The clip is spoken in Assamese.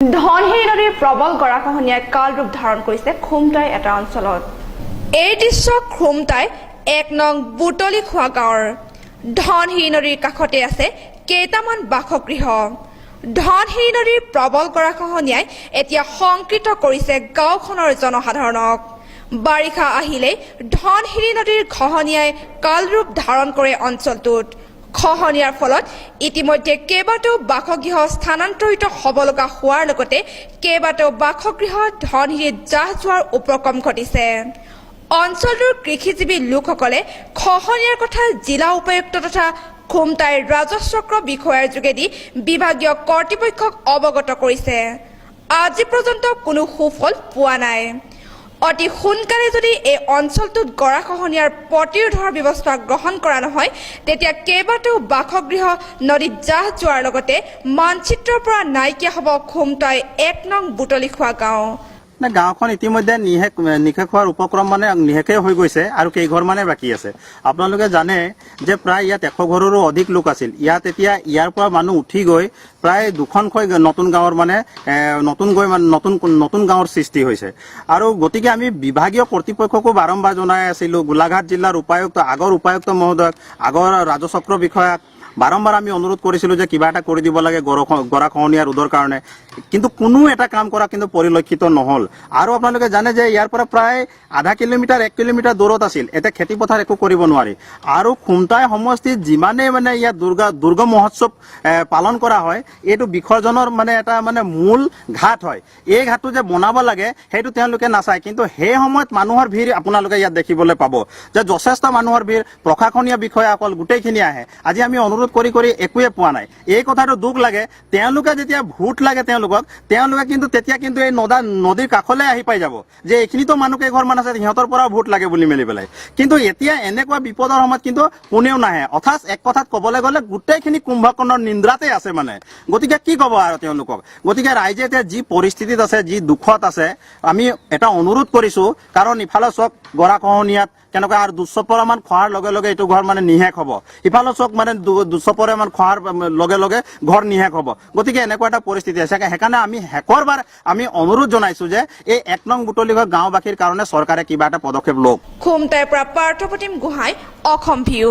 ধনশিৰি নদীৰ প্ৰবল গৰাখহনীয়াই কাল ৰূপ ধাৰণ কৰিছে খুমটাই এটা অঞ্চলত। এই দৃশ্য খুমটাই ১ নং বুটলিখোৱা গাঁৱৰ। ধনশিৰি নদীৰ কাষতে আছে কেইটামান বাসগৃহ। ধনশিৰি নদীৰ প্ৰবল গৰাখহনীয়াই এতিয়া শংকিত কৰিছে গাঁওখনৰ জনসাধাৰণক। বাৰিষা আহিলেই ধনশিৰি নদীৰ খহনীয়াই কাল ৰূপ ধাৰণ কৰে অঞ্চলটোত। খহনীয়াৰ ফলত ইতিমধ্যে কেইবাটাও বাসগৃহ স্থানান্তৰিত হ'ব লগা হোৱাৰ লগতে কেইবাটাও বাসগৃহ ধনশিৰিত জাহ যোৱাৰ উপক্ৰম ঘটিছে। অঞ্চলটোৰ কৃষিজীৱী লোকসকলে খহনীয়াৰ কথা জিলা উপায়ুক্ত তথা খুমটাইৰ ৰাজচক্ৰ বিষয়াৰ যোগেদি বিভাগীয় কৰ্তৃপক্ষক অৱগত কৰিছে। আজি পৰ্যন্ত কোনো সুফল পোৱা নাই। অতি সোনকালে যদি এই অঞ্চলটোত গৰাখহনীয়াৰ প্ৰতিৰোধৰ ব্যৱস্থা গ্ৰহণ কৰা নহয় তেতিয়া কেইবাটাও বাসগৃহ নদীত জাহ যোৱাৰ লগতে মানচিত্ৰৰ পৰা নাইকিয়া হ'ব খুমটাই ১ নং বুটলিখোৱা গাঁও। গাঁওখন ইতিমধ্যে নিশেষ হোৱাৰ উপক্ৰম নিশেষেই হৈ গৈছে আৰু কেইঘৰ মানে বাকী আছে। আপোনালোকে জানে যে প্ৰায় ইয়াত ১০০ ঘৰৰো অধিক লোক আছিল। ইয়াত এতিয়া ইয়াৰ পৰা মানুহ উঠি গৈ প্ৰায় দুখনকৈ নতুন গাঁৱৰ নতুন গাঁৱৰ সৃষ্টি হৈছে। আৰু গতিকে আমি বিভাগীয় কৰ্তৃপক্ষকো বাৰম্বাৰ জনাই আছিলো, গোলাঘাট জিলাৰ আগৰ উপায়ুক্ত মহোদয়ক, আগৰ ৰাজচক্ৰ বিষয়াক বাৰম্বাৰ আমি অনুৰোধ কৰিছিলো যে কিবা এটা কৰি দিব লাগে গৰাখহনীয়া ৰোধৰ কাৰণে, কিন্তু কোনো এটা কাম কৰা কিন্তু পৰিলক্ষিত নহল। আৰু আপোনালোকে জানে যে ইয়াৰ পৰা প্ৰায় আধা কিলোমিটাৰ ১ কিলোমিটাৰ দূৰত আছিল। এতিয়া খেতি পথাৰ একো কৰিব নোৱাৰি। আৰু খুমটাই সমষ্টিত যিমানে ইয়াত দুৰ্গা মহোৎসৱ পালন কৰা হয়, এইটো বিসৰ্জনৰ এটা মূল ঘাট হয়। এই ঘাটটো যে বনাব লাগে সেইটো তেওঁলোকে নাচায়, কিন্তু সেই সময়ত মানুহৰ ভিৰ আপোনালোকে ইয়াত দেখিবলৈ পাব যে যথেষ্ট মানুহৰ ভিৰ। প্ৰশাসনীয় বিষয়াসকল গোটেইখিনি আহে। আজি আমি অনুৰোধ কৰি একোৱে পোৱা নাই। এই কথাটো দুখ লাগে। তেওঁলোকে যেতিয়া ভোট লাগে তেওঁলোকে কিন্তু তেতিয়া কিন্তু এই নদীৰ কাষলৈ আহি পাই যাব যে এইখিনিতো মানুহ কেইঘৰমান আছে, সিহঁতৰ পৰা ভোট লাগে বুলি মেলি পেলাই। কিন্তু এতিয়া এনেকুৱা বিপদৰ সময়ত কিন্তু কোনেও নাহে। অৰ্থাৎ এক কথাত ক'বলৈ গ'লে গোটেইখিনি কুম্ভকৰ্ণৰ নিন্দ্ৰাতে আছে গতিকে কি ক'ব আৰু তেওঁলোকক। গতিকে ৰাইজে এতিয়া যি পৰিস্থিতিত আছে, যি দুখত আছে, আমি এটা অনুৰোধ কৰিছো, কাৰণ ইফালে চক গৰাখহনীয়াত কেনেকুৱা আৰু ২০০ মান খোৱাৰ লগে লগে এইটো ঘৰ নিশেষ হ'ব। ইফালে চক ২০০ মান খোৱাৰ লগে লগে ঘৰ নিশেষ হ'ব। গতিকে এনেকুৱা এটা পৰিস্থিতি আছে। সেইকাৰণে আমি শেষৰবাৰ আমি অনুৰোধ জনাইছো যে এই ১ নং বুটলিখোৱা গাঁওবাসীৰ কাৰণে চৰকাৰে কিবা এটা পদক্ষেপ লওক। খুমটাইৰ পৰা পাৰ্থপ্ৰতিম গোহাঁই, অসম ভিউ।